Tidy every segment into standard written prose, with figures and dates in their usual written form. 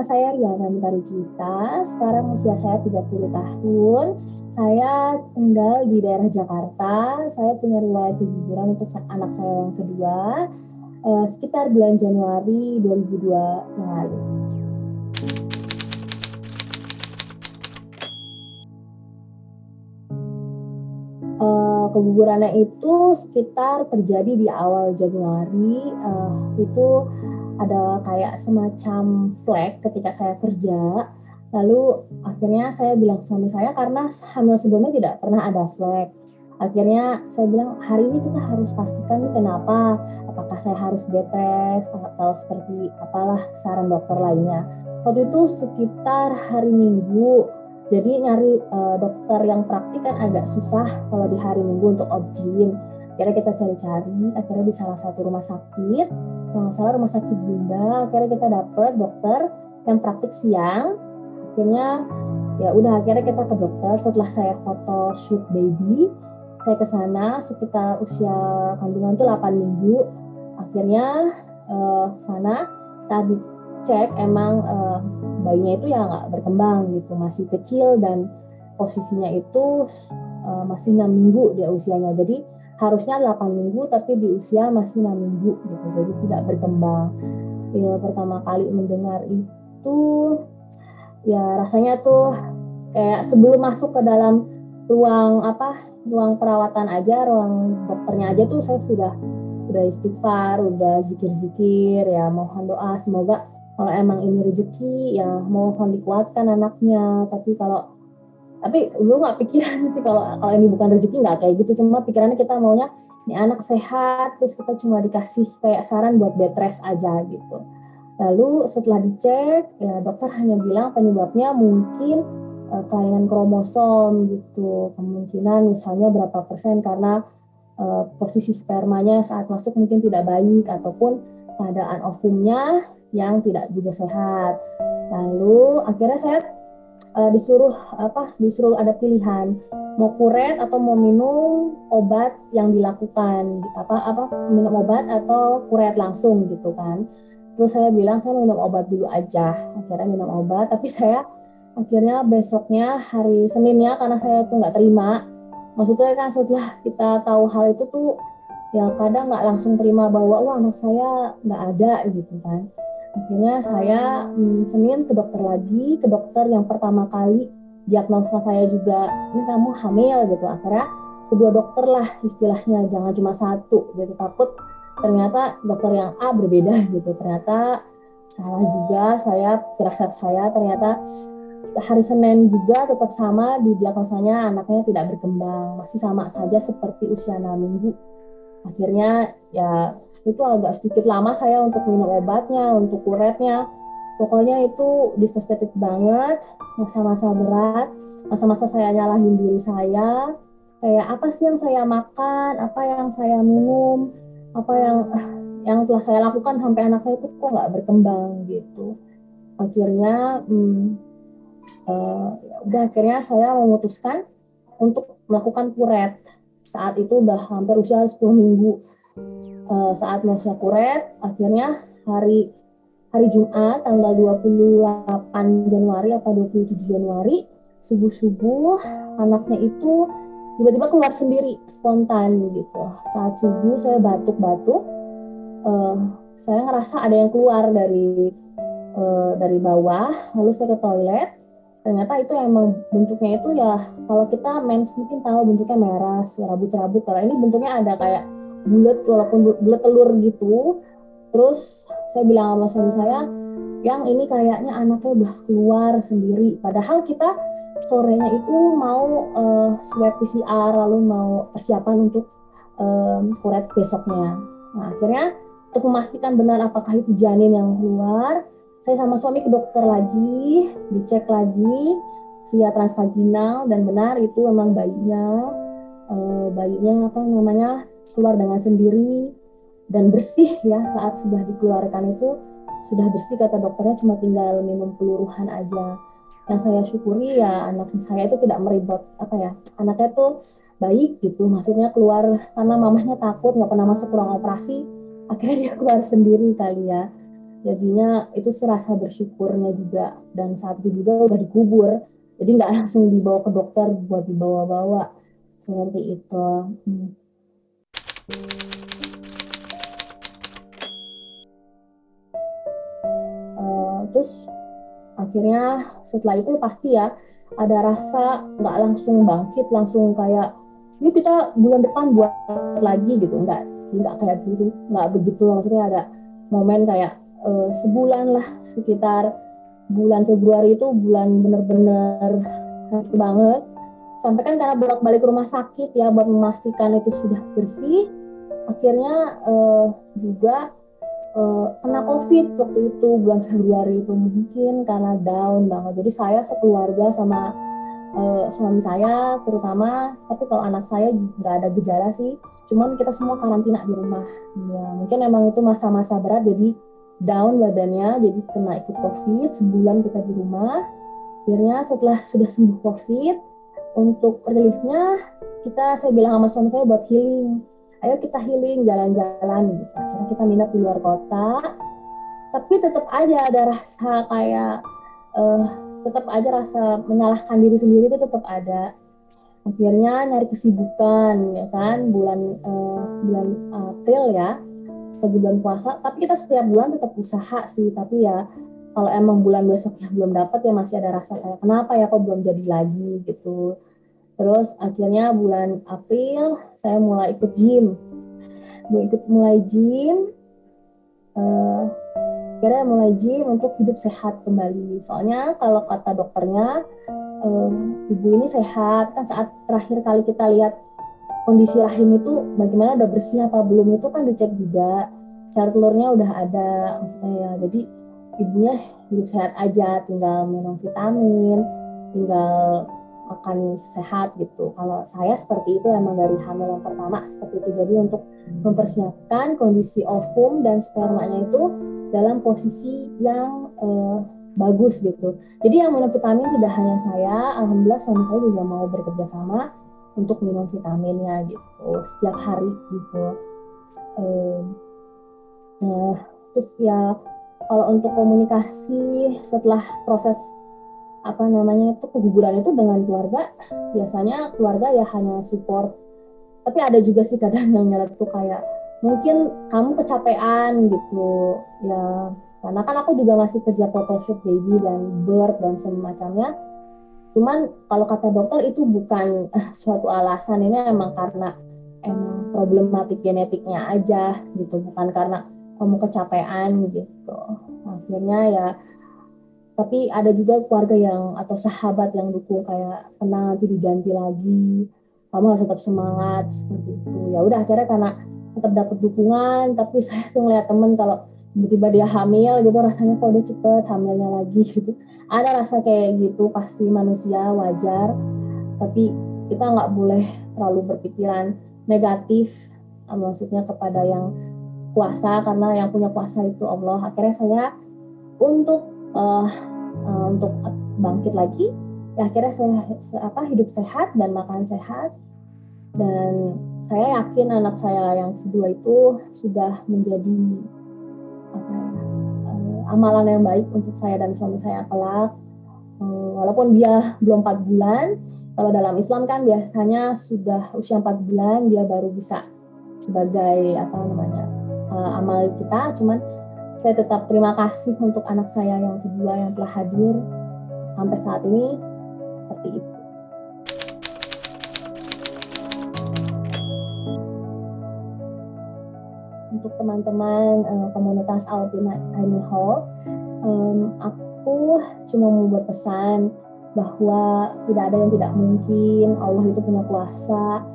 nama saya Riana Mitarucita, sekarang usia saya 30 tahun. Saya tinggal di daerah Jakarta. Saya punya riwayat keguguran untuk anak saya yang kedua, sekitar bulan Januari 2002 yang lalu. Kegugurannya itu sekitar terjadi di awal Januari. Itu ada kayak semacam flag ketika saya kerja. Lalu akhirnya saya bilang ke suami saya, karena hamil sebelumnya tidak pernah ada flag. Akhirnya saya bilang, hari ini kita harus pastikan nih kenapa. Apakah saya harus bed rest atau seperti apalah saran dokter lainnya. Waktu itu sekitar hari Minggu. Jadi nyari dokter yang praktik kan agak susah kalau di hari Minggu untuk obgyn. Akhirnya kita cari-cari, akhirnya di salah satu rumah sakit, kalau nggak salah rumah sakit Bunda, akhirnya kita dapet dokter yang praktik siang. Akhirnya ya udah, akhirnya kita ke dokter. Setelah saya foto shoot baby, saya ke sana sekitar usia kandungan itu 8 minggu. Akhirnya ke sana, saat dicek emang bayinya itu ya nggak berkembang gitu, masih kecil dan posisinya itu masih 6 minggu dia usianya. Jadi harusnya 8 minggu tapi di usia masih 6 minggu gitu, jadi tidak berkembang. Ya, pertama kali mendengar itu ya rasanya tuh kayak sebelum masuk ke dalam ruang perawatan aja, ruang dokternya aja tuh saya udah istighfar, udah zikir-zikir ya, mohon doa semoga kalau emang ini rezeki ya mohon dikuatkan anaknya. Tapi gue nggak pikiran sih kalau ini bukan rezeki, nggak kayak gitu. Cuma pikirannya kita maunya ini anak sehat, terus kita cuma dikasih kayak saran buat bed rest aja gitu. Lalu setelah dicek ya dokter hanya bilang penyebabnya mungkin kelainan kromosom gitu, kemungkinan misalnya berapa persen karena posisi spermanya saat masuk mungkin tidak baik, ataupun keadaan ovumnya yang tidak juga sehat. Lalu akhirnya saya disuruh ada pilihan mau kuret atau mau minum obat yang dilakukan, minum obat atau kuret langsung gitu kan. Terus saya bilang saya minum obat dulu aja. Akhirnya minum obat, tapi saya akhirnya besoknya hari Seninnya, karena saya tuh nggak terima. Maksudnya kan setelah kita tahu hal itu tuh ya kadang nggak langsung terima bahwa wah anak saya nggak ada gitu kan. Akhirnya saya Senin ke dokter yang pertama kali diagnosa saya juga, ini kamu hamil gitu. Akhirnya kedua dokter lah istilahnya, jangan cuma satu gitu, takut ternyata dokter yang A berbeda gitu. Ternyata salah juga, firasat saya ternyata hari Senin juga tetap sama di diagnosanya, anaknya tidak berkembang, masih sama saja seperti usia 6 minggu. Akhirnya ya itu agak sedikit lama saya untuk minum obatnya, untuk kuretnya. Pokoknya itu devastated banget, masa-masa berat, masa-masa saya nyalahin diri saya. Kayak apa sih yang saya makan, apa yang saya minum, apa yang telah saya lakukan sampai anak saya itu kok nggak berkembang gitu. Akhirnya akhirnya saya memutuskan untuk melakukan kuret. Saat itu udah hampir usia 10 minggu. Saat usia kuret, akhirnya hari Jumat tanggal 28 Januari atau 27 Januari subuh-subuh anaknya itu tiba-tiba keluar sendiri spontan gitu. Saat subuh saya batuk-batuk, saya ngerasa ada yang keluar dari bawah, lalu saya ke toilet. Ternyata itu emang bentuknya itu ya, kalau kita mens mungkin tahu bentuknya merah, serabut-serabut. Kalau ini bentuknya ada kayak bulat, walaupun bulat telur gitu. Terus saya bilang sama suami saya, yang ini kayaknya anaknya udah keluar sendiri. Padahal kita sorenya itu mau swab PCR, lalu mau persiapan untuk kuret besoknya. Nah akhirnya untuk memastikan benar apakah itu janin yang keluar, saya sama suami ke dokter lagi, dicek lagi via transvaginal, dan benar itu memang bayinya keluar dengan sendiri dan bersih ya. Saat sudah dikeluarkan itu sudah bersih, kata dokternya, cuma tinggal minum peluruhan aja. Yang saya syukuri ya anak saya itu tidak meribet, anaknya tuh baik gitu, maksudnya keluar karena mamahnya takut nggak pernah masuk ruang operasi, akhirnya dia keluar sendiri kali ya. Jadinya itu serasa bersyukurnya juga, dan saat itu juga udah dikubur, jadi nggak langsung dibawa ke dokter buat dibawa-bawa seperti itu. Terus akhirnya setelah itu pasti ya ada rasa nggak langsung bangkit, langsung kayak yuk kita bulan depan buat lagi gitu, nggak sih, nggak kayak gitu, nggak begitu. Maksudnya ada momen kayak sebulan lah, sekitar bulan Februari itu bulan bener-bener hancur banget, sampai kan karena bolak-balik rumah sakit ya buat memastikan itu sudah bersih. Akhirnya juga kena COVID waktu itu bulan Februari itu, mungkin karena down banget. Jadi saya sekeluarga sama suami saya terutama, tapi kalau anak saya nggak ada gejala sih, cuman kita semua karantina di rumah. Ya mungkin emang itu masa-masa berat, jadi down badannya, jadi kena ikut COVID, sebulan kita di rumah. Akhirnya setelah sudah sembuh COVID, untuk reliefnya saya bilang sama suami saya buat healing, ayo kita healing, jalan-jalan gitu. Akhirnya kita minat di luar kota, tapi tetap aja ada rasa kayak uh, tetap aja rasa menyalahkan diri sendiri, itu tetap ada. Akhirnya nyari kesibukan ya kan, bulan April ya, lagi bulan puasa, tapi kita setiap bulan tetap usaha sih. Tapi ya kalau emang bulan besoknya belum dapat ya masih ada rasa kayak kenapa ya kok belum jadi lagi gitu. Terus akhirnya bulan April saya mulai ikut gym, mulai gym, uh, akhirnya mulai gym untuk hidup sehat kembali. Soalnya kalau kata dokternya, ibu ini sehat kan saat terakhir kali kita lihat kondisi rahim itu bagaimana, udah bersih apa belum, itu kan dicek juga, sel telurnya udah ada ya. Jadi ibunya hidup sehat aja, tinggal minum vitamin, tinggal makan sehat gitu. Kalau saya seperti itu emang dari hamil yang pertama seperti itu. Jadi untuk mempersiapkan kondisi ovum dan spermanya itu dalam posisi yang bagus gitu. Jadi yang minum vitamin tidak hanya saya, alhamdulillah suami saya juga mau bekerja sama untuk minum vitaminnya gitu setiap hari gitu. Nah, terus ya kalau untuk komunikasi setelah proses apa namanya itu keguguran itu dengan keluarga, biasanya keluarga ya hanya support, tapi ada juga sih kadang yang nyelek tuh kayak mungkin kamu kecapean gitu ya, karena kan aku juga masih kerja photoshoot baby dan birth dan semacamnya. Cuman kalau kata dokter itu bukan suatu alasan, ini emang karena emang problematik genetiknya aja gitu, bukan karena kamu kecapean gitu. Akhirnya ya, tapi ada juga keluarga yang atau sahabat yang dukung kayak tenang, nanti diganti lagi, kamu harus tetap semangat seperti itu. Ya udah akhirnya karena tetap dapat dukungan, tapi saya tuh ngeliat temen kalau tiba-tiba dia hamil gitu, rasanya kok udah cepet hamilnya lagi gitu. Ada rasa kayak gitu, pasti manusia, wajar. Tapi kita nggak boleh terlalu berpikiran negatif, maksudnya kepada yang kuasa, karena yang punya kuasa itu Allah. Akhirnya saya untuk untuk bangkit lagi, ya akhirnya saya hidup sehat dan makan sehat, dan saya yakin anak saya yang kedua itu sudah menjadi apa ya, amalan yang baik untuk saya dan suami saya kelak. Walaupun dia belum 4 bulan, kalau dalam Islam kan biasanya sudah usia 4 bulan dia baru bisa sebagai apa namanya amal kita. Cuman saya tetap terima kasih untuk anak saya yang kedua yang telah hadir sampai saat ini, seperti itu. Untuk teman-teman komunitas Alpina Tiny Hall, aku cuma mau berpesan bahwa tidak ada yang tidak mungkin, Allah itu punya kuasa.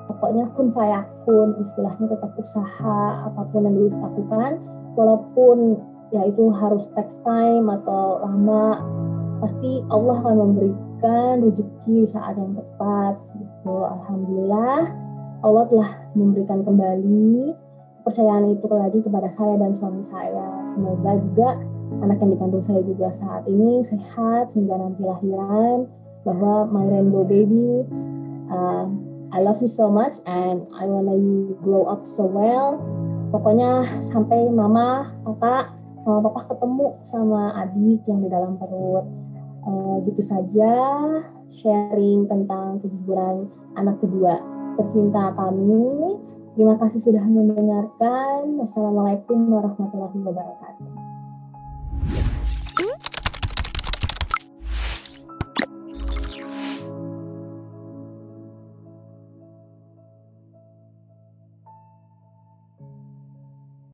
Pokoknya kun fayakun, istilahnya tetap usaha, apapun yang dilakukan, walaupun ya itu harus takes time atau lama, pasti Allah akan memberikan rezeki saat yang tepat gitu. Alhamdulillah Allah telah memberikan kembali kepercayaan itu lagi kepada saya dan suami saya. Semoga juga anak yang dikandung saya juga saat ini sehat hingga nanti lahiran, bahwa my rainbow baby, I love you so much and I wanna you grow up so well. Pokoknya sampai mama, kakak, sama papa ketemu sama adik yang di dalam perut. Gitu saja sharing tentang keguguran anak kedua tercinta kami. Terima kasih sudah mendengarkan. Wassalamualaikum warahmatullahi wabarakatuh.